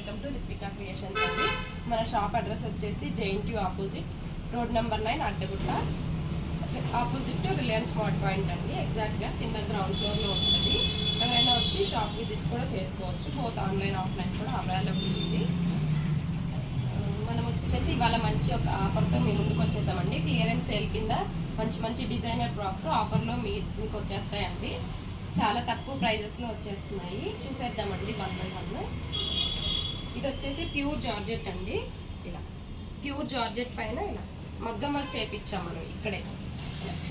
Welcome to Rithwika creations అండి. మన shop address వచ్చేసి JNTU opposite road number 9 Addagutta opposite Reliance smart point అండి. ఎగ్జాక్ట్గా కింద గ్రౌండ్ ఫ్లోర్లో ఉంటుంది. ఎవరైనా వచ్చి షాప్ విజిట్ కూడా చేసుకోవచ్చు. బోత్ ఆన్లైన్ ఆఫ్లైన్ కూడా అవైలబుల్ ఉంది. మనం వచ్చేసి ఇవాళ మంచి ఒక ఆఫర్తో మీ ముందుకు వచ్చేసామండి. క్లియరెన్స్ సేల్ కింద మంచి మంచి డిజైనర్ ఫ్రాక్స్ ఆఫర్లో మీకు వచ్చేస్తాయండి. చాలా తక్కువ ప్రైజెస్లో వచ్చేస్తున్నాయి. చూసేద్దామండి 1 by 1. ఇది వచ్చేసి ప్యూర్ జార్జెట్ అండి. ఇలా ప్యూర్ జార్జెట్ పైన ఇలా మగ్గం వర్క్ చేయించాం మనం. ఇక్కడే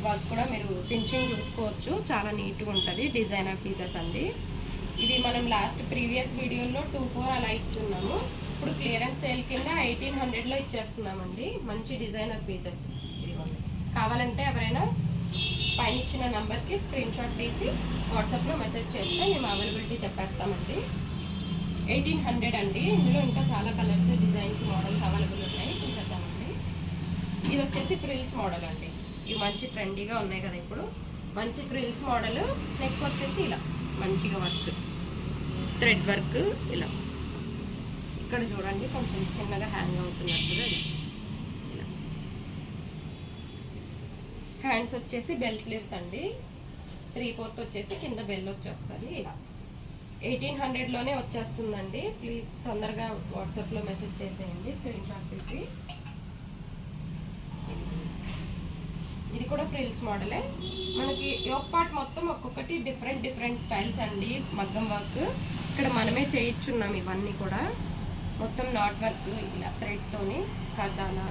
వర్క్ కూడా మీరు ఫినిషింగ్ చూసుకోవచ్చు. చాలా నీట్గా ఉంటుంది. డిజైనర్ పీసెస్ అండి. ఇది మనం లాస్ట్ ప్రీవియస్ వీడియోలో 2-4 అలా ఇచ్చున్నాము. ఇప్పుడు క్లియరెన్స్ సేల్ కింద 1800లో ఇచ్చేస్తున్నామండి. మంచి డిజైనర్ పీసెస్. ఇదిగోండి. కావాలంటే ఎవరైనా పైన ఇచ్చిన నెంబర్కి స్క్రీన్ షాట్ తీసి వాట్సాప్లో మెసేజ్ చేస్తే మేము అవైలబిలిటీ చెప్పేస్తామండి. 1800 అండి. ఇందులో ఇంకా చాలా కలర్స్, డిజైన్స్, మోడల్స్ అవైలబుల్ ఉన్నాయి. చూసేద్దామండి. ఇది వచ్చేసి ఫ్రిల్స్ మోడల్ అండి. ఇవి మంచి ట్రెండీగా ఉన్నాయి కదా ఇప్పుడు. మంచి ఫ్రిల్స్ మోడల్. నెక్ వచ్చేసి ఇలా మంచిగా వర్క్, థ్రెడ్ వర్క్. ఇలా ఇక్కడ చూడండి కొంచెం చిన్నగా హ్యాంగ్ అవుతున్నట్టుగా. ఇలా హ్యాండ్స్ వచ్చేసి బెల్ స్లీవ్స్ అండి. 3/4 వచ్చేసి కింద బెల్ వచ్చేస్తుంది. ఇలా 1800లోనే వచ్చేస్తుందండి. ప్లీజ్ తొందరగా వాట్సాప్లో మెసేజ్ చేసేయండి స్క్రీన్ షాట్ తీసి. ఇది కూడా ఫ్రిల్స్ మోడలే. మనకి యోక్ పార్ట్ మొత్తం ఒక్కొక్కటి డిఫరెంట్ స్టైల్స్ అండి. మగ్గం వర్క్ ఇక్కడ మనమే చేయించున్నాం. ఇవన్నీ కూడా మొత్తం నాట్ వర్క్, ఇలా థ్రెడ్తోని కర్దానా,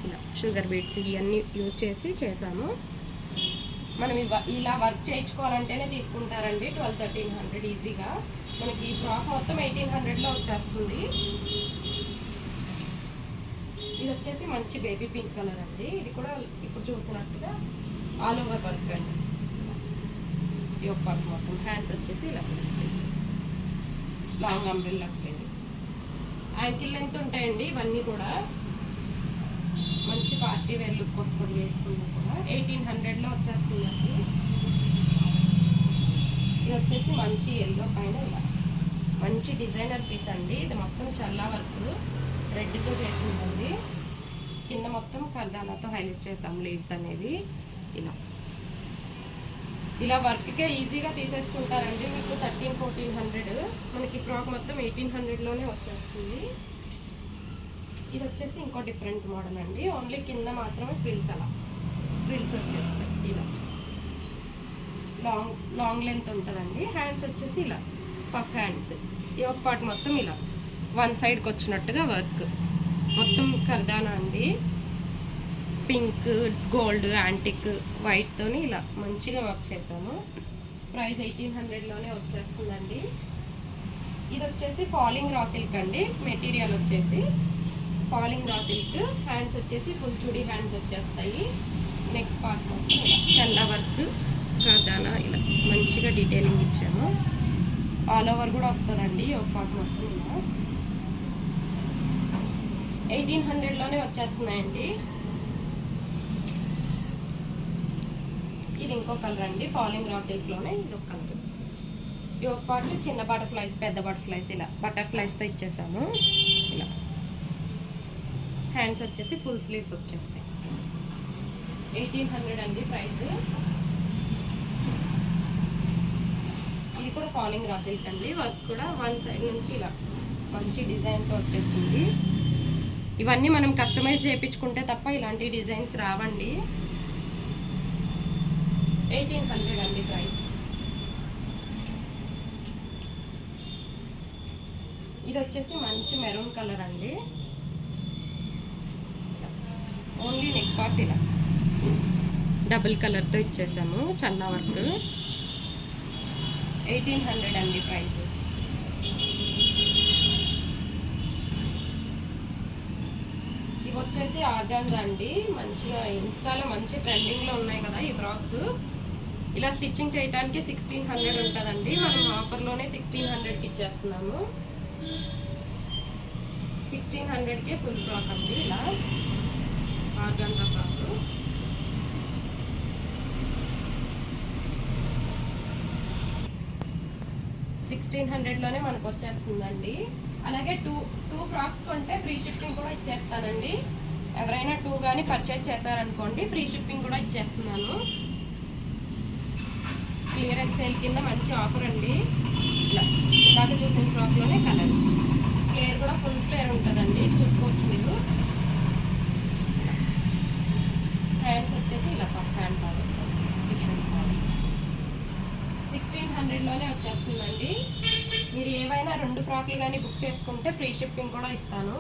ఇలా షుగర్ బీట్స్ ఇవన్నీ యూజ్ చేసి చేసాము. మనం ఇలా వర్క్ చేయించుకోవాలంటేనే తీసుకుంటారండి 1200-1300 ఈజీగా. మనకి ఈ ఫ్రాక్ మొత్తం 1800లో వచ్చేస్తుంది. ఇది వచ్చేసి మంచి బేబీ పింక్ కలర్ అండి. ఇది కూడా ఇప్పుడు చూసినట్టుగా ఆల్ ఓవర్ వర్క్ అండి. యోక్ పార్ట్ మొత్తం. హ్యాండ్స్ వచ్చేసి ఇలా స్లీవ్స్, లాంగ్ అంబ్రెల్లా లేదు, యాంకిల్ లెంత్ ఉంటాయండి. ఇవన్నీ కూడా మంచి పార్టీ వేర్ లుక్ వస్తుంది వేసుకున్నా కూడా. 1800లో వచ్చేస్తుందండి. ఇది వచ్చేసి మంచి ఎల్లో పైన ఇలా మంచి డిజైనర్ పీస్ అండి. ఇది మొత్తం చల్లా వర్క్ రెడ్తో చేసిందండి. కింద మొత్తం కర్దానాతో హైలైట్ చేసాం లీవ్స్ అనేది. ఇలా వర్క్కే ఈజీగా తీసేసుకుంటారండి. మీకు 1300-1400. మనకి ఫ్రాక్ మొత్తం 1800లోనే వచ్చేస్తుంది. ఇది వచ్చేసి ఇంకో డిఫరెంట్ మోడల్ అండి. ఓన్లీ కింద మాత్రమే ఫ్రిల్స్, అలా ఫ్రిల్స్ వచ్చేస్తాయి. ఇలా లాంగ్ లెంత్ ఉంటుందండి. హ్యాండ్స్ వచ్చేసి ఇలా పఫ్ హ్యాండ్స్. యోక్ పార్ట్ మొత్తం ఇలా వన్ సైడ్కి వచ్చినట్టుగా వర్క్. మొత్తం కర్దానా అండి. పింక్, గోల్డ్, యాంటిక్, వైట్తోని ఇలా మంచిగా వర్క్ చేసాము. ప్రైస్ 1800లోనే వచ్చేస్తుందండి. ఇది వచ్చేసి ఫాలింగ్ రా సిల్క్ అండి. మెటీరియల్ వచ్చేసి ఫాలింగ్ రా సిల్క్. హ్యాండ్స్ వచ్చేసి ఫుల్ చుడీ హ్యాండ్స్ వచ్చేస్తాయి. నెక్ పార్ట్ మొత్తం ఇలా చందా వర్క్, కర్దానా ఇలా మంచిగా డీటెయిలింగ్ ఇచ్చాము. ఆల్ ఓవర్ కూడా వస్తుందండి ఒక పార్ట్ మొత్తం. ఇలా 1800లోనే వచ్చేస్తున్నాయండి. ఇది ఇంకో కలర్ అండి. ఫాలింగ్ రా సిల్క్లోనే ఇది ఒక కలర్. ఈ ఒక పార్ట్ చిన్న బటర్ఫ్లైస్, పెద్ద బటర్ఫ్లైస్, ఇలా బటర్ఫ్లైస్తో ఇచ్చేసాము. ఇలా హ్యాండ్స్ వచ్చేసి ఫుల్ స్లీవ్స్ వచ్చేస్తాయి. 1800 అండి ప్రైస్. ఇది కూడా ఫాలింగ్ రా సిల్క్ అండి. వర్క్ కూడా వన్ సైడ్ నుంచి ఇలా మంచి డిజైన్తో వచ్చేసింది. ఇవన్నీ మనం కస్టమైజ్ చేయించుకుంటే తప్ప ఇలాంటి డిజైన్స్ రావండి. 1800 అండి ప్రైస్. ఇది వచ్చేసి మంచి మెరూన్ కలర్ అండి. ఓన్లీ నెక్ పార్ట్ ఇలా డబుల్ కలర్తో ఇచ్చేసాము. చల్లా వర్క్. 1800 అండి ప్రైస్. ఇవి వచ్చేసి ఆర్గాన్స్ అండి. మంచిగా ఇన్స్టాలో మంచి ట్రెండింగ్లో ఉన్నాయి కదా ఈ ఫ్రాక్స్. ఇలా స్టిచ్చింగ్ చేయడానికి 1600 ఉంటుందండి. మనం ఆఫర్లోనే 1600కి ఇచ్చేస్తున్నాము. 1600కే ఫుల్ ఫ్రాక్ అండి. ఇలా ఆర్గాన్జా ఫ్రాక్. 1600లోనే మనకు వచ్చేస్తుందండి. అలాగే టూ టూ ఫ్రాక్స్ కొంటే ఫ్రీ షిప్పింగ్ కూడా ఇచ్చేస్తానండి. ఎవరైనా 2 కానీ పర్చేజ్ చేశారనుకోండి ఫ్రీ షిప్పింగ్ కూడా ఇచ్చేస్తున్నాను. క్లియరెన్స్ సేల్ కింద మంచి ఆఫర్ అండి. ఇలా ఇందాక చూసిన ఫ్రాక్లోనే కలర్, ఫ్లేర్ కూడా ఫుల్ ఫ్లేర్ ఉంటుందండి, చూసుకోవచ్చు మీరు. హ్యాండ్స్ వచ్చేసి ఇలా పఫ్ హ్యాండ్ బాగా వచ్చేస్తుంది. 1600లోనే వచ్చేస్తుందండి. మీరు ఏవైనా 2 ఫ్రాక్లు కానీ బుక్ చేసుకుంటే ఫ్రీ షిప్పింగ్ కూడా ఇస్తాను.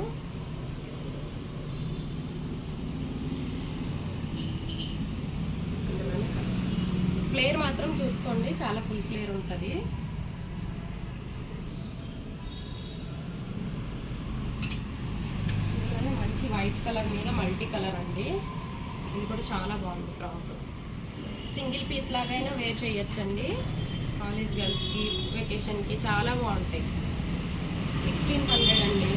ఫ్లేర్ మాత్రం చూసుకోండి, చాలా ఫుల్ ఫ్లేర్ ఉంటుంది. మంచి వైట్ కలర్ మీద మల్టీ కలర్ అండి. ఇది కూడా చాలా బాగుంది ఫ్రాక్. సింగిల్ పీస్ లాగైనా వేర్ చేయొచ్చండి. కాలేజ్ గర్ల్స్కి, వెకేషన్కి చాలా బాగుంటాయి. 1600 అండి.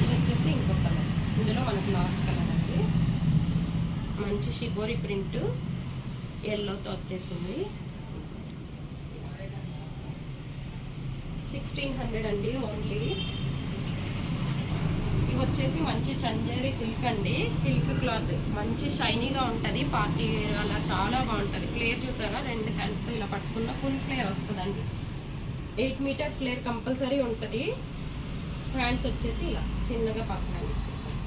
ఇది వచ్చేసి ఇంకో కలర్, ఇందులో మనకు లాస్ట్ కలర్ అండి. మంచి షిబోరి ప్రింట్ ఎల్లోతో వచ్చేసింది. 1600 అండి ఓన్లీ. ఇవి వచ్చేసి మంచి చందేరి సిల్క్ అండి. సిల్క్ క్లాత్ మంచి షైనీగా ఉంటుంది. పార్టీ వేర్ అలా చాలా బాగుంటుంది. ఫ్లేర్ చూసారా, 2 హ్యాండ్స్తో ఇలా పట్టుకున్న ఫుల్ ఫ్లేర్ వస్తుందండి. 8 మీటర్స్ ఫ్లేర్ కంపల్సరీ ఉంటుంది. హ్యాండ్స్ వచ్చేసి ఇలా చిన్నగా పక్క హ్యాండ్ ఇచ్చేసారు.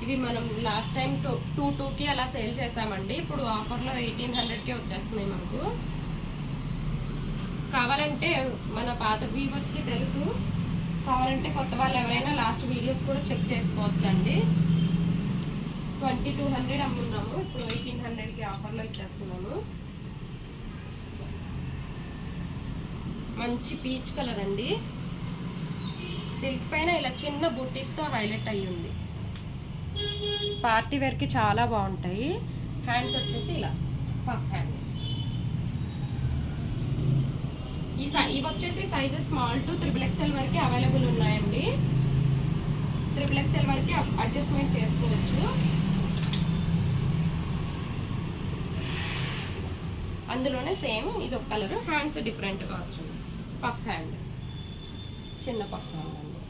ఇవి మనం లాస్ట్ టైం 2,200కి అలా సేల్ చేసామండి. ఇప్పుడు ఆఫర్లో 1800కే వచ్చేస్తున్నాయి మనకు. కావాలంటే మన పాత వ్యూవర్స్కి తెలుసు, కావాలంటే కొత్త వాళ్ళు ఎవరైనా లాస్ట్ వీడియోస్ కూడా చెక్ చేసుకోవచ్చు అండి. 2200 అమ్మున్నాము, ఇప్పుడు 1800కి ఆఫర్లో ఇచ్చేస్తున్నాము. మంచి పీచ్ కలర్ అండి. సిల్క్ పైన ఇలా చిన్న బూటీస్తో హైలైట్ అయ్యి ఉంది. పార్టీ వేర్కి చాలా బాగుంటాయి. హ్యాండ్స్ వచ్చేసి ఇలా పఫ్ హ్యాండ్. ఇవి వచ్చేసి సైజెస్ స్మాల్ టు XXL వరకు అవైలబుల్ ఉన్నాయండి. XXL వరకు అడ్జస్ట్మెంట్ చేసుకోవచ్చు. అందులోనే సేమ్ ఇది ఒక కలర్, హ్యాండ్స్ డిఫరెంట్గా వచ్చింది. పఫ్ హ్యాండ్, చిన్న పఫ్ హ్యాండ్ అండి.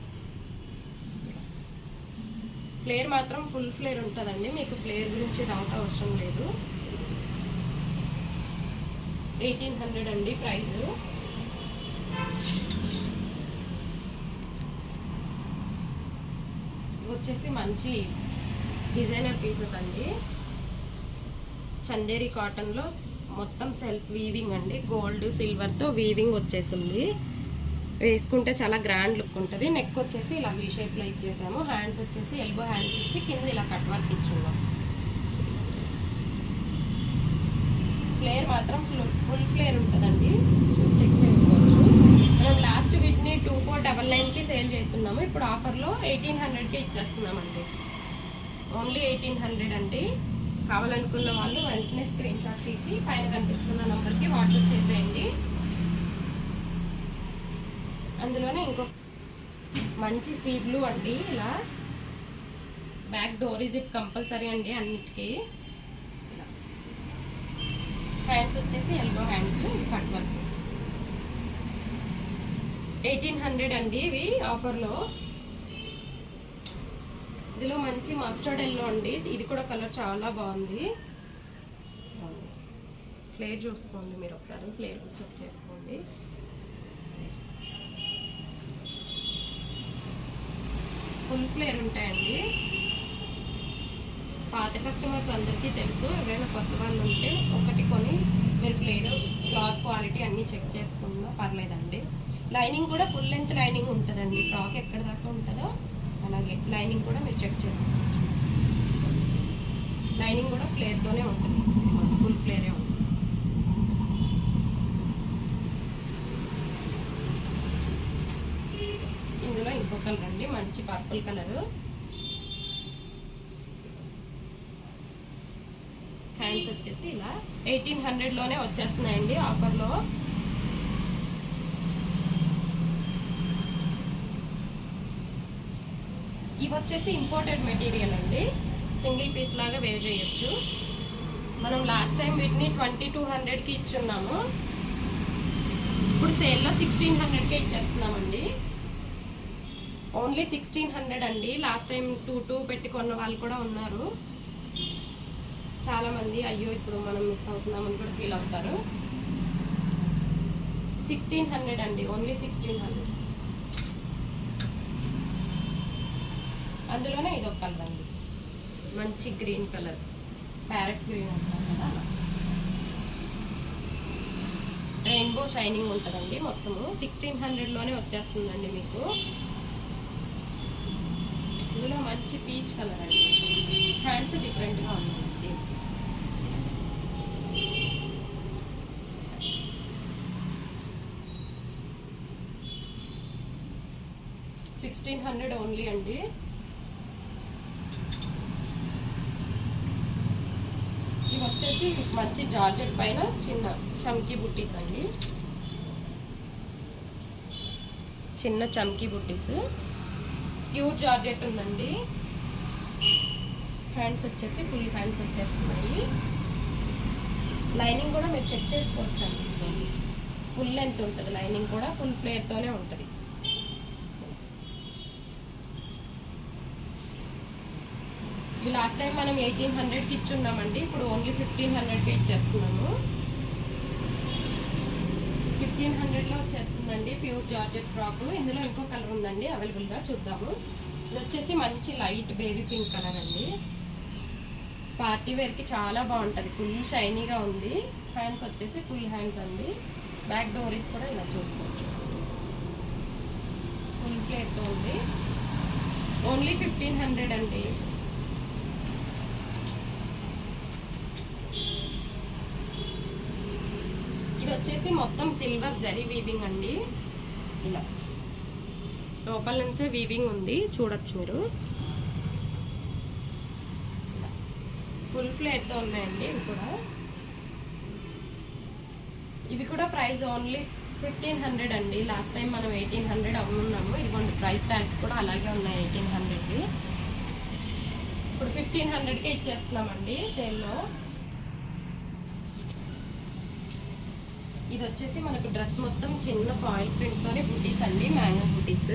ఫ్లేర్ మాత్రం ఫుల్ ఫ్లేర్ ఉంటుందండి. మీకు ఫ్లేర్ గురించి డౌట్ అవసరం లేదు. 1800 అండి ప్రైస్. వచ్చేసి మంచి డిజైనర్ పీసెస్ అండి. చందేరి కాటన్లో మొత్తం సెల్ఫ్ వీవింగ్ అండి. గోల్డ్ సిల్వర్తో వీవింగ్ వచ్చేసింది. వేసుకుంటే చాలా గ్రాండ్ లుక్ ఉంటుంది. నెక్ వచ్చేసి ఇలా వీ షేప్లో ఇచ్చేసాము. హ్యాండ్స్ వచ్చేసి ఎల్బో హ్యాండ్స్ ఇచ్చి కింద ఇలా కట్ వర్క్ ఇచ్చున్నాం. ఫ్లేర్ మాత్రం ఫుల్ ఫ్లేర్ ఉంటుందండి, చెక్ చేసుకోవచ్చు. మనం లాస్ట్ వీటిని 2499కి సేల్ చేస్తున్నాము. ఇప్పుడు ఆఫర్లో 1800కి ఇచ్చేస్తున్నామండి. ఓన్లీ 1800 అండి. కావాలనుకున్న వాళ్ళు వెంటనే స్క్రీన్ షాట్ తీసి పైన కనిపిస్తున్న నెంబర్కి వాట్సాప్ చేసేయండి. అందులోనే ఇంకో మంచి సీ బ్లూ అండి. ఇలా బ్యాక్ డోరీ జిప్ కంపల్సరీ అండి అన్నిటికీ. ఇలా హ్యాండ్స్ వచ్చేసి ఎల్బో హ్యాండ్స్, ఇది కట్ వర్క్. 1800 అండి ఇవి ఆఫర్లో. ఇందులో మంచి మస్టర్డ్ ఎల్లో అండి. ఇది కూడా కలర్ చాలా బాగుంది. ఫ్లేర్ చూసుకోండి మీరు ఒకసారి, ఫ్లేర్ చెక్ చేసుకోండి. ఫుల్ ఫ్లేర్ ఉంటాయండి. పాత కస్టమర్స్ అందరికీ తెలుసు. ఎవరైనా కొత్త వాళ్ళు ఉంటే ఒకటి కొని మీరు ఫ్లేర్, క్లాత్ క్వాలిటీ అన్నీ చెక్ చేసుకున్నా పర్లేదండి. లైనింగ్ కూడా ఫుల్ లెంత్ లైనింగ్ ఉంటుందండి. ఫ్రాక్ ఎక్కడ దాకా ఉంటుందో అలాగే లైనింగ్ కూడా మీరు చెక్ చేసుకోవచ్చు. లైనింగ్ కూడా ఫ్లేర్తోనే ఉంటుంది, ఫుల్ ఫ్లేరే ఉంటుంది. ఇందులో ఇంకో కలర్ అండి, మంచి పర్పుల్ కలర్. హ్యాండ్స్ వచ్చేసి ఇలా 1800లోనే వచ్చేస్తున్నాయండి ఆఫర్లో. ఇవి వచ్చేసి ఇంపోర్టెడ్ మెటీరియల్ అండి. సింగిల్ పీస్ లాగా వేర్ చేయొచ్చు. మనం లాస్ట్ టైం వీటిని 2200కి ఇచ్చున్నాము, ఇప్పుడు సేల్లో 1600కే ఇచ్చేస్తున్నామండి. ఓన్లీ 1600 అండి. లాస్ట్ టైం 2 పెట్టి కొన్న వాళ్ళు కూడా ఉన్నారు చాలామంది. అయ్యో ఇప్పుడు మనం మిస్ అవుతున్నామని కూడా ఫీల్ అవుతారు. 1600 అండి, ఓన్లీ 1600. అందులోనే ఇది ఒక కలర్ అండి, మంచి గ్రీన్ కలర్, ప్యారెట్ గ్రీన్ అంటారు కదా, రెయిన్బో షైనింగ్ ఉంటుందండి. మొత్తము 1600లోనే వచ్చేస్తుందండి మీకు. ఇందులో మంచి పీచ్ కలర్ అండి, హ్యాండ్స్ డిఫరెంట్గా ఉన్నాయండి. $1600 ఓన్లీ అండి. ఇవి వచ్చేసి మంచి జార్జెట్ పైన చిన్న చమ్కీ బుట్టీస్ అండి, చిన్న చమ్కీ బుట్టీస్, ప్యూర్ జార్జెట్ ఉందండి. హ్యాండ్స్ వచ్చేసి ఫుల్ హ్యాండ్స్ వచ్చేస్తున్నాయి. లైనింగ్ కూడా మీరు చెక్ చేసుకోవచ్చండి, ఫుల్ లెంత్ ఉంటుంది. లైనింగ్ కూడా ఫుల్ ఫ్లేర్తోనే ఉంటుంది. ఇవి లాస్ట్ టైం మనం 1800కి ఇచ్చున్నామండి, ఇప్పుడు ఓన్లీ 1500కే ఇచ్చేస్తున్నాము. 1500లో వచ్చేస్తుందండి ప్యూర్ జార్జెట్ ఫ్రాక్. ఇందులో ఇంకో కలర్ ఉందండి అవైలబుల్గా, చూద్దాము. ఇది వచ్చేసి మంచి లైట్ బేబీ పింక్ కలర్ అండి, పార్టీ వేర్కి చాలా బాగుంటుంది. ఫుల్ షైనీగా ఉంది. హ్యాండ్స్ వచ్చేసి ఫుల్ హ్యాండ్స్ అండి. బ్యాక్ డోరీస్ కూడా ఇలా చూసుకోవచ్చు, ఫుల్ ఫ్లేర్తో ఉంది. ఓన్లీ 1500 అండి. ఇది వచ్చేసి మొత్తం సిల్వర్ జరీ వీవింగ్ అండి. ఇలా లోపల నుంచే వీవింగ్ ఉంది, చూడొచ్చు మీరు. ఫుల్ ఫ్లేర్తో ఉన్నాయండి ఇవి కూడా ప్రైస్ ఓన్లీ 1500 అండి. లాస్ట్ టైం మనం 1800 అమ్మున్నాము. ఇదిగోండి ప్రైస్ ట్యాగ్స్ కూడా అలాగే ఉన్నాయి 1800కి. ఇప్పుడు 1500కే ఇచ్చేస్తున్నామండి సేల్లో. ఇది వచ్చేసి మనకు డ్రెస్ మొత్తం చిన్న ఫాయిల్ ప్రింట్తోనే బుటీస్ అండి, మ్యాంగో బుటీస్.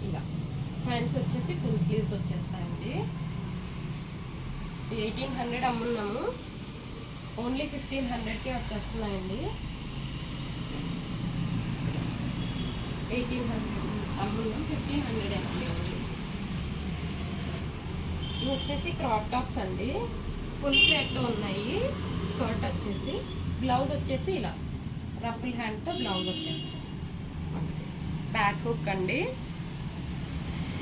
ఇలా హ్యాండ్స్ వచ్చేసి ఫుల్ స్లీవ్స్ వచ్చేస్తాయండి. 1800 అమ్మున్నాము, ఓన్లీ 1500కే వచ్చేస్తున్నాయండి. 1800 అమ్మున్నాం, 1500 అండి. ఇది వచ్చేసి క్రాప్ టాప్స్ అండి, ఫుల్ ప్లేట్తో ఉన్నాయి. స్కర్ట్ వచ్చేసి, బ్లౌజ్ వచ్చేసి ఇలా రఫుల్ హ్యాండ్తో బ్లౌజ్ వచ్చేస్తుంది. బ్యాక్ హుక్ అండి,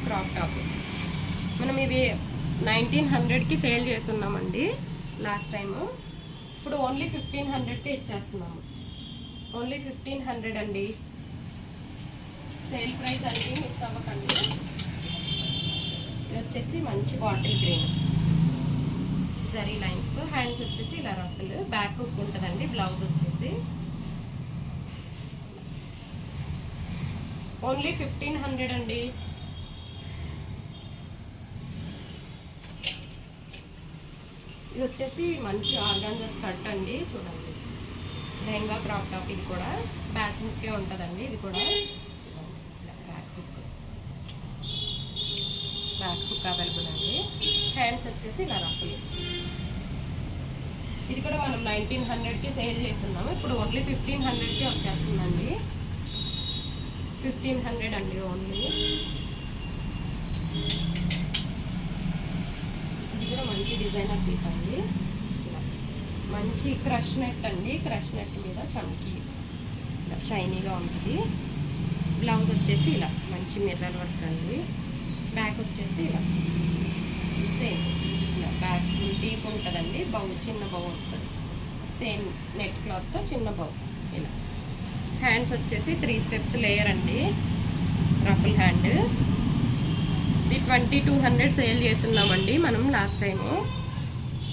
క్రాప్ టాప్. మనం ఇవి 1900కి సేల్ చేస్తున్నామండి లాస్ట్ టైము. ఇప్పుడు ఓన్లీ 1500కే ఇచ్చేస్తున్నాము. ఓన్లీ 1500 అండి. సేల్ ప్రైస్ అంటే మిస్ అవ్వకండి. ఇది వచ్చేసి మంచి బాటిల్ గ్రీన్ జరీ లైన్స్తో, హ్యాండ్స్ వచ్చేసి ఇలా రఫుల్, బ్యాక్ హుక్ ఉంటుందండి. బ్లౌజ్ వచ్చేసి ఓన్లీ 1500 అండి. ఇది వచ్చేసి మంచి ఆర్గాంజా స్కర్ట్ అండి, చూడండి. Lehenga crop top. ఇది కూడా బ్యాక్ హుక్కే ఉంటుందండి. ఇది కూడా బ్యాక్ హుక్ అవైలబుల్ అండి. హ్యాండ్స్ వచ్చేసి ఇలా రఫుల్. ఇది కూడా మనం 1900కి సేల్ చేస్తున్నాము, ఇప్పుడు ఓన్లీ 1500కి వచ్చేస్తుందండి. 1500 అండి ఓన్లీ. ఇది కూడా మంచి డిజైనర్ పీస్ అండి. మంచి క్రష్ నెట్ అండి, క్రష్ నెట్ మీద చమ్కీ షైనీగా ఉంటుంది. బ్లౌజ్ వచ్చేసి ఇలా మంచి మిర్రర్ వర్క్ అండి. బ్యాక్ వచ్చేసి ఇలా సేమ్ ఇలా బ్యాక్ డీప్ ఉంటుందండి. బౌ చిన్న బౌ వస్తుంది, సేమ్ నెట్ క్లాత్తో చిన్న బౌ. ఇలా హ్యాండ్స్ వచ్చేసి 3 స్టెప్స్ లేయర్ అండి, రఫుల్ హ్యాండ్. ఇది 2200 సేల్ చేస్తున్నామండి మనం లాస్ట్ టైము.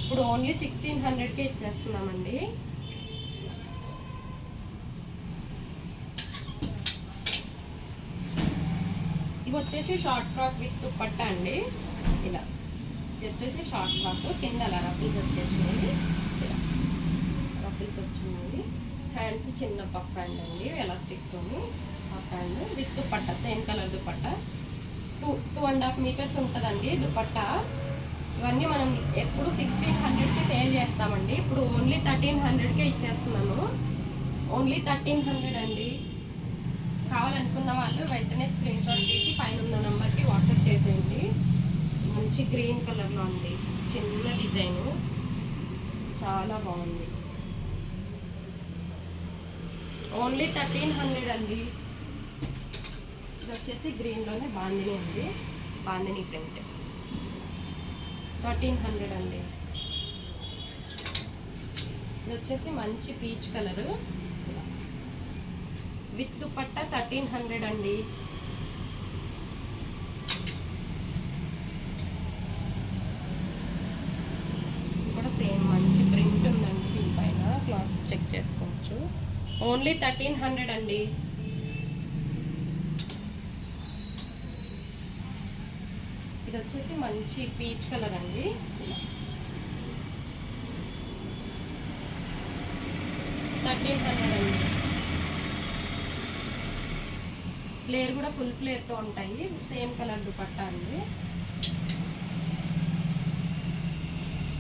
ఇప్పుడు ఓన్లీ 1600కే ఇచ్చేస్తున్నామండి. ఇవి వచ్చేసి షార్ట్ ఫ్రాక్ విత్ దుపట్టా అండి. ఇలా ఇది వచ్చేసి షార్ట్ ఫ్రాక్, కింద అలా రఫిల్స్ వచ్చేసినాయి, రఫిల్స్ వచ్చినాయి. హ్యాండ్స్ చిన్న పఫ్ హ్యాండ్ అండి, ఎలాస్టిక్తో puff hand with dupatta, same colour dupatta. 2.5 metres ఉంటుందండి దుపట్టా. ఇవన్నీ మనం ఎప్పుడు 1600కి సేల్ చేస్తామండి, ఇప్పుడు ఓన్లీ 1300కే ఇచ్చేస్తున్నాము. ఓన్లీ 1300 అండి. కావాలనుకున్న వాళ్ళు వెంటనే స్క్రీన్ షాట్ తీసి పైన ఉన్న నెంబర్కి వాట్సాప్ చేసేయండి. మంచి గ్రీన్ కలర్లో ఉంది, చిన్న డిజైన్, చాలా బాగుంది. ఓన్లీ 1300 అండి. ఇది వచ్చేసి గ్రీన్లోనే బాందిని ఉంది, బాందిని ప్రింట్. 1300 అండి. ఇది వచ్చేసి మంచి పీచ్ కలర్ విత్ దుపట్టా 1300 అండి. కూడా సేమ్ మంచి ప్రింట్ ఉందండి, దీనిపైన క్లాత్ చెక్ చేసుకోవచ్చు. ఓన్లీ 1300 అండి. ఇది వచ్చేసి మంచి పీచ్ కలర్ అండి. 1300 అండి. ఫ్లేర్ కూడా ఫుల్ ఫ్లేర్తో ఉంటాయి, సేమ్ కలర్ దుపట్టా అండి.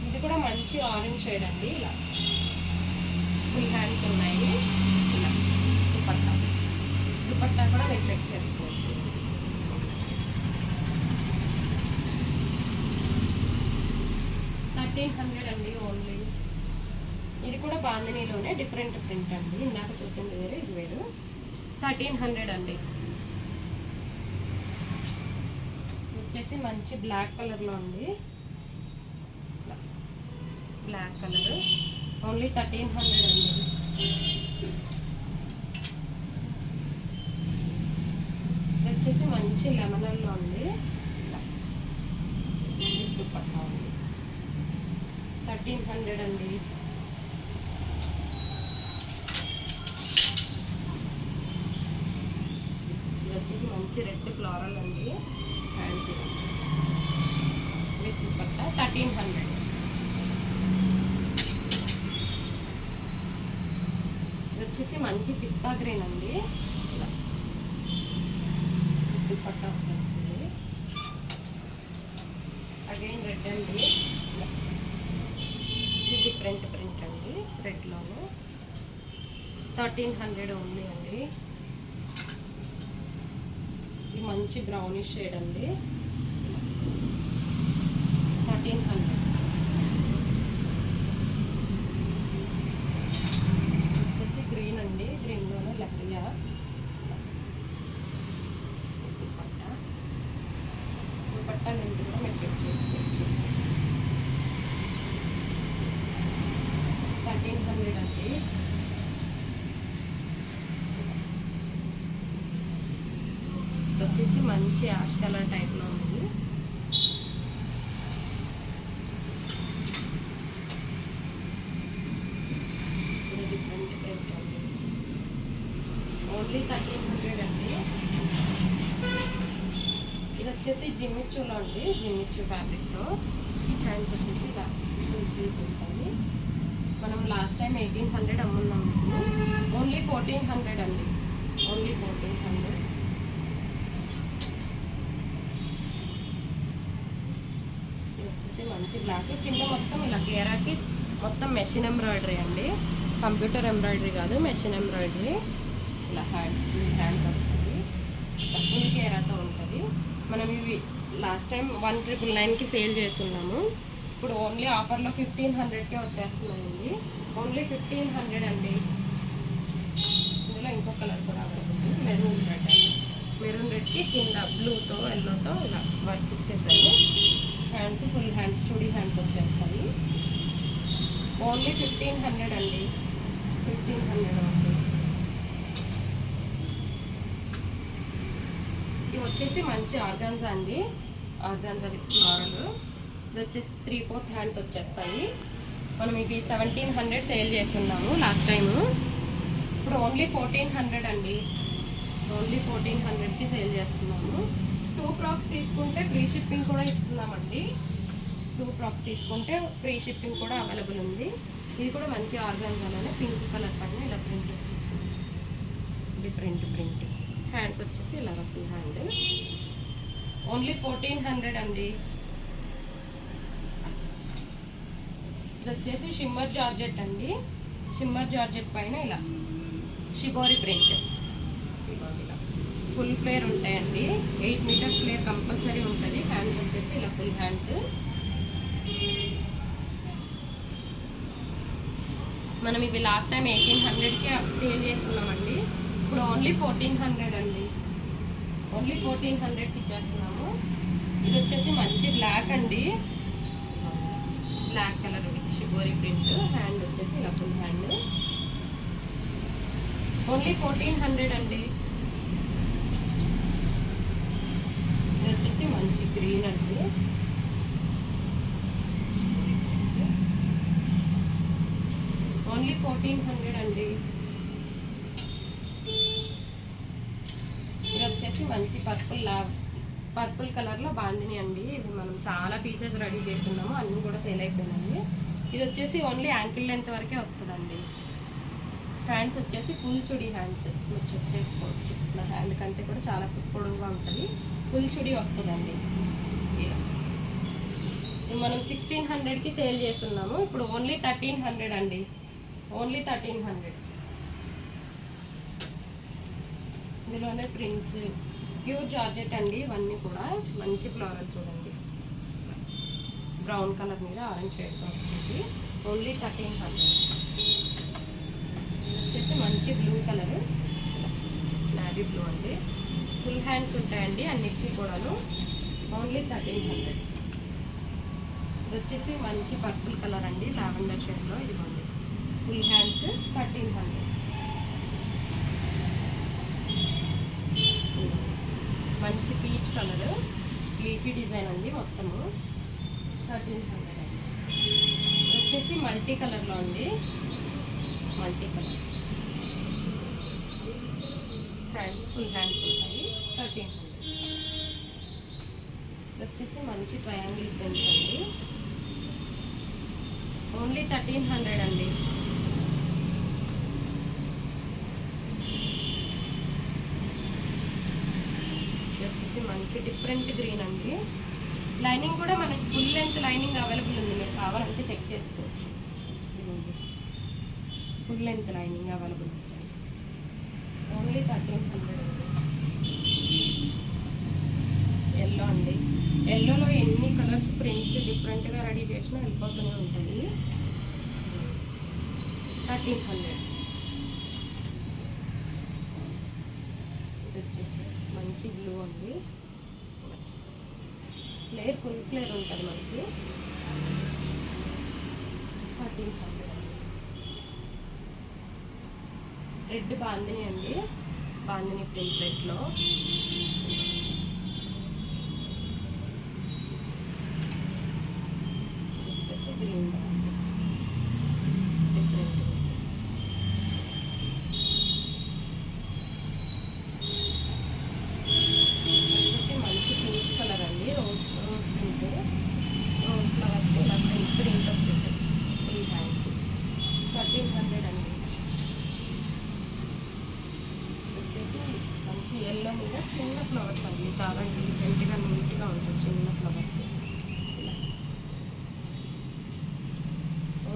ఇది కూడా మంచి ఆరెంజ్ షేడ్ అండి, ఇలా ఫుల్ హ్యాండ్స్ ఉన్నాయి. ఇలా దుపట్టా, దుపట్టా కూడా మీరు చెక్ చేసుకోవచ్చు. 1300 అండి ఓన్లీ. ఇది కూడా బాందినీలోనే డిఫరెంట్ ప్రింట్ అండి, ఇందాక చూసింది వేరు, ఇది వేరు. 1300 అండి. వచ్చేసి మంచి బ్లాక్ కలర్లో ఉంది, బ్లాక్ కలర్. ఓన్లీ 1300 అండి. ఇది వచ్చేసి మంచి లెమనల్లో ఉంది, దుపట్టా ఉంది. 1300 అండి. ఇది వచ్చేసి మంచి రెడ్ ఫ్లోరల్ అండి, హ్యాండ్స్ విత్ దుపట్టా 1300. ఇది వచ్చేసి మంచి పిస్తా గ్రీన్ అండి, దుపట్టా వచ్చేస్తుంది. అగైన్ రెడ్ అండి, డిఫరెంట్ ప్రింట్ అండి, రెడ్లోనే 1300 ఉంది అండి. ఇది మంచి బ్రౌనిష్ షేడ్ అండి, 1300. వచ్చేసి గ్రీన్ అండి, గ్రీన్లోనే లెహరియా దుపట్టా, దుపట్టా లెంత్ కూడా మీరు చెక్ చేసుకోవచ్చు. 1300 అండి. వచ్చేసి మంచి యాష్ కలర్ టైప్లో ఉంది. ఇది డిఫరెంట్ ప్రింట్ అండి, ఓన్లీ 1300 అండి. ఇది వచ్చేసి జిమ్మిచ్చులో అండి, జిమ్మిచ్చు ఫ్యాబ్రిక్తో. హ్యాండ్స్ వచ్చేసి ఇలా ఫుల్ స్లీవ్స్ వస్తాయి. మనం లాస్ట్ టైం 1800 అమ్మున్నాం మీకు, ఓన్లీ 1400 అండి, ఓన్లీ 1400. ఇది వచ్చేసి మంచి బ్లాక్, కింద మొత్తం ఇలా గేరాకి మొత్తం మెషిన్ ఎంబ్రాయిడరీ అండి, కంప్యూటర్ ఎంబ్రాయిడరీ కాదు, మెషిన్ ఎంబ్రాయిడరీ. ఇలా హ్యాండ్స్, ఫుల్ హ్యాండ్స్ వస్తుంది, ఫుల్ గేరాతో ఉంటుంది. మనం ఇవి లాస్ట్ టైం 1999కి సేల్ చేస్తున్నాము, ఇప్పుడు ఓన్లీ ఆఫర్లో 1500కే వచ్చేస్తున్నాయండి. ఓన్లీ 1500 అండి. ఇందులో ఇంకో కలర్ కూడా ఉంటుంది, మెరూన్ రెడ్ అండి. మెరూన్ రెడ్కి కింద బ్లూతో ఎల్లోతో ఇలా వర్క్ ఇచ్చేసాను. హ్యాండ్స్ ఫుల్ హ్యాండ్స్, చూడీ హ్యాండ్స్ వచ్చేస్తాయి. ఓన్లీ 1500 అండి, 1500 అండి. ఇవి వచ్చేసి మంచి ఆర్గాన్జా అండి, ఆర్గాన్జా విత్ ఫ్లోరల్. ఇది వచ్చేసి 3/4 హ్యాండ్స్ వచ్చేస్తాయి. మనం ఇవి 1700 సేల్ చేస్తున్నాము లాస్ట్ టైము, ఇప్పుడు ఓన్లీ 1400 అండి, ఓన్లీ 1400కి సేల్ చేస్తున్నాము. 2 ఫ్రాక్స్ తీసుకుంటే ఫ్రీ షిప్పింగ్ కూడా ఇస్తున్నామండి. 2 ఫ్రాక్స్ తీసుకుంటే ఫ్రీ షిప్పింగ్ కూడా అవైలబుల్ ఉంది. ఇది కూడా మంచి ఆర్గాన్జాలోనే పింక్ కలర్ పైన ఇలా ప్రింట్ వచ్చేసింది, డిఫరెంట్ ప్రింట్. హ్యాండ్స్ వచ్చేసి ఇలా ఫుల్ హ్యాండ్. ఓన్లీ 1400 అండి. ఇది వచ్చేసి షిమ్మర్ జార్జెట్ అండి. షిమ్మర్ జార్జెట్ పైన ఇలా షిబోరి ప్రింట్, ఇలా ఫుల్ ఫ్లేర్ ఉంటాయండి. 8 మీటర్స్ ఫ్లేర్ కంపల్సరీ ఉంటుంది. హ్యాండ్స్ వచ్చేసి ఇలా ఫుల్ హ్యాండ్స్. మనం ఇవి లాస్ట్ టైం 1800కి సేల్ చేస్తున్నామండి. ఇప్పుడు ఓన్లీ 1400 అండి. ఓన్లీ 1400కి ఇచ్చేస్తున్నాము. ఇది వచ్చేసి మంచి బ్లాక్ అండి, black colour shibori print. Hand వచ్చేసి ఇలా ఫుల్ హ్యాండ్. ఓన్లీ 1400 అండి. ఇది వచ్చేసి మంచి గ్రీన్ అండి. ఓన్లీ 1400 అండి. ఇది వచ్చేసి మంచి పర్పుల్ కలర్లో బాందిని అండి. ఇవి మనం చాలా పీసెస్ రెడీ చేస్తున్నాము, అన్నీ కూడా సేల్ అయిపోయినాయి. ఇది వచ్చేసి ఓన్లీ యాంకిల్ లెంత్ వరకే వస్తుందండి. హ్యాండ్స్ వచ్చేసి ఫుల్ చుడీ హ్యాండ్స్, మీరు చెక్ చేసుకోవచ్చు. నా హ్యాండ్ కంటే కూడా చాలా పొడవుగా ఉంటుంది. ఫుల్ చుడీ వస్తుందండి. ఇలా మనం 1600కి సేల్ చేస్తున్నాము. ఇప్పుడు ఓన్లీ 1300 అండి. ఓన్లీ 1300. ఇందులోనే ప్రింట్స్, ప్యూర్ జార్జెట్ అండి. ఇవన్నీ కూడా మంచి ఫ్లోరల్ చూడండి, బ్రౌన్ కలర్ మీద ఆరెంజ్ షేడ్తో వచ్చేది. ఓన్లీ 1300. వచ్చేసి మంచి బ్లూ కలర్, నావీ బ్లూ అండి. ఫుల్ హ్యాండ్స్ ఉంటాయండి అన్నిటికీ కూడాను. ఓన్లీ 1300. ఇది వచ్చేసి మంచి పర్పుల్ కలర్ అండి, లావెండర్ షేడ్లో. ఇది ఉంది ఫుల్ హ్యాండ్స్. 1300. మంచి పీచ్ కలర్, లీఫీ డిజైన్ అండి మొత్తము. 1300 అండి. వచ్చేసి మల్టీ కలర్లో అండి, multi colour. Hands full hands ఉంటాయి. 1300. వచ్చేసి మంచి ట్రయాంగిల్ ప్రింట్స్ అండి. ఓన్లీ 1300 అండి. వచ్చేసి మంచి డిఫరెంట్ గ్రీన్ అండి. లైనింగ్ కూడా మనకి ఫుల్ లెంత్ లైనింగ్ అవైలబుల్ ఉంది, మీరు కావాలంటే చెక్ చేసుకోవచ్చు. ఫుల్ లెంత్ లైనింగ్ అవైలబుల్ ఉంటుంది. ఓన్లీ 1300 అండి. ఎల్లో అండి. ఎల్లోలో ఎన్ని కలర్స్ ప్రింట్స్ డిఫరెంట్గా రెడీ చేసినా వెళ్ళిపోతూనే ఉంటుంది. 1300. ఇది వచ్చేసి మంచి బ్లూ అండి. ఫ్లేర్ ఫుల్ ఫ్లేర్ ఉంటుంది మనకి. 1300 అండి. రెడ్ బాందిని అండి, బాందిని ప్రింట్లెట్లో. వచ్చేసి గ్రీన్ డిఫరెంట్. వచ్చేసి మంచి పింక్ కలర్ అండి, రోజ్ ప్రింట్, రోజ్ ఫ్లవర్స్ ఇలా ప్రింట్ వచ్చేసి ఫుల్ హ్యాండ్స్. 1300 అండి. వచ్చేసి మంచి ఎల్లో మీద చిన్న ఫ్లవర్స్ అండి, చాలా డీసెంట్గా నీట్గా ఉంటుంది చిన్న ఫ్లవర్స్. ఇలా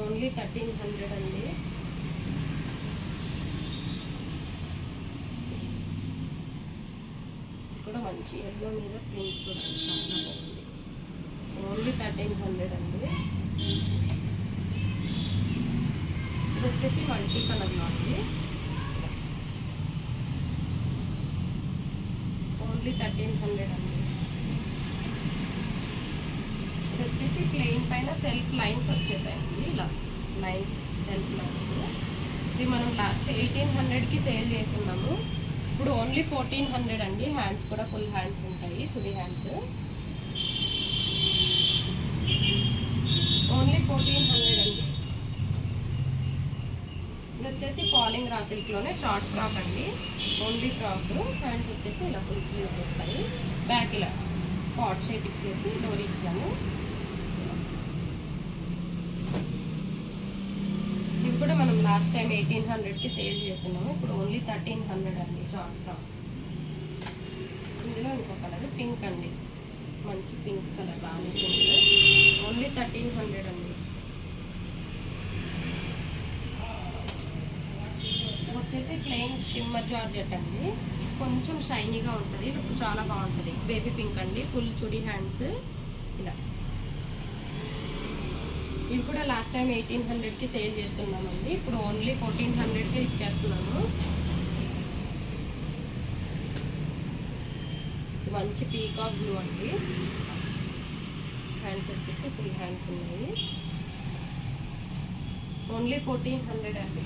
ఓన్లీ 1300 అండి. కూడా మంచి ఎల్లో మీద ప్రింట్ కూడా చాలా బాగుంది. ఓన్లీ 1300 అండి. ఇది వచ్చేసి మల్టీ కలర్లో అండి. ఓన్లీ 1300 అండి. ఇది వచ్చేసి ప్లెయిన్ పైన సెల్ఫ్ లైన్స్ వచ్చేసాయండి, ఇలా లైన్స్ సెల్ఫ్ లైన్స్. ఇవి మనం లాస్ట్ 1800కి సేల్ చేస్తున్నాము. ఇప్పుడు ఓన్లీ 1400 అండి. హ్యాండ్స్ కూడా ఫుల్ హ్యాండ్స్ ఉంటాయి, చుడీ హ్యాండ్స్. ఓన్లీ 1400 అండి. ఇది వచ్చేసి ఫాలింగ్ రా సిల్క్లోనే షార్ట్ ఫ్రాక్ అండి, ఓన్లీ ఫ్రాక్. హ్యాండ్స్ వచ్చేసి ఇలా ఫుల్ స్లీవ్స్ వస్తాయి. బ్యాక్ ఇలా పాట్ షేప్ ఇచ్చేసి డోర్ ఇచ్చాము. లాస్ట్ టైం 1800కి సేల్ చేస్తున్నాము, ఇప్పుడు ఓన్లీ 1300 అండి షార్ట్ ఫ్రాక్. ఇందులో ఇంకో కలర్ పింక్ అండి, మంచి పింక్ కలర్ రాణి పింక్, ఓన్లీ 1300 అండి. వచ్చేసి ప్లెయిన్ షిమ్మర్ జార్జెట్ అండి, కొంచెం షైనీగా ఉంటుంది, లుక్ చాలా బాగుంటుంది. బేబీ పింక్ అండి, ఫుల్ చుడీ హ్యాండ్స్ ఇలా. ఇవి కూడా లాస్ట్ టైం 1800కి సేల్ చేస్తున్నామండి, ఇప్పుడు ఓన్లీ 1400కి ఇచ్చేస్తున్నాము. మంచి పీకాక్ బ్లూ అండి, హ్యాండ్స్ వచ్చేసి ఫుల్ హ్యాండ్స్ ఉన్నాయి, ఓన్లీ 1400 అండి.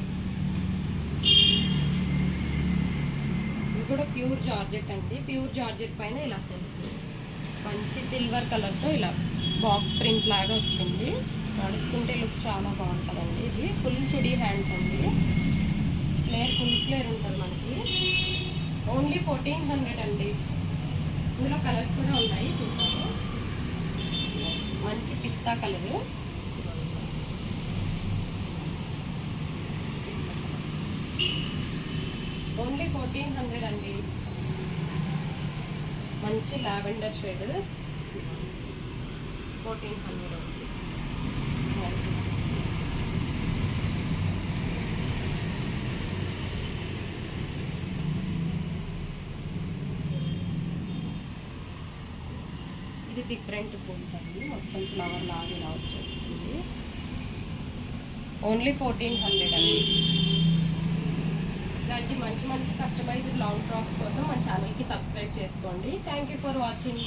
ఇది కూడా ప్యూర్ జార్జెట్ అండి, ప్యూర్ జార్జెట్ పైన ఇలా సెల్ఫ్ మంచి సిల్వర్ కలర్తో ఇలా బాక్స్ ప్రింట్ లాగా వచ్చింది, నడుస్తుంటే లుక్ చాలా బాగుంటుందండి. ఇది ఫుల్ చుడీ హ్యాండ్స్ అండి, ఫుల్ ఫ్లేర్ ఉంటుంది మనకి, ఓన్లీ 1400 అండి. ఇందులో కలర్స్ కూడా ఉన్నాయి, చూద్దాము. మంచి పిస్తా కలరు, ఓన్లీ 1400 అండి. మంచి లావెండర్ షేడ్, 1400 అండి. ఇది డిఫరెంట్ ప్రింట్ అండి, మొత్తం ఫ్లవర్ లాగా ఇలా వచ్చేస్తుంది, ఓన్లీ 1400 అండి. ఇలాంటి మంచి మంచి కస్టమైజ్డ్ లాంగ్ ఫ్రాక్స్ కోసం మన ఛానల్కి సబ్స్క్రైబ్ చేసుకోండి. Thank you for watching.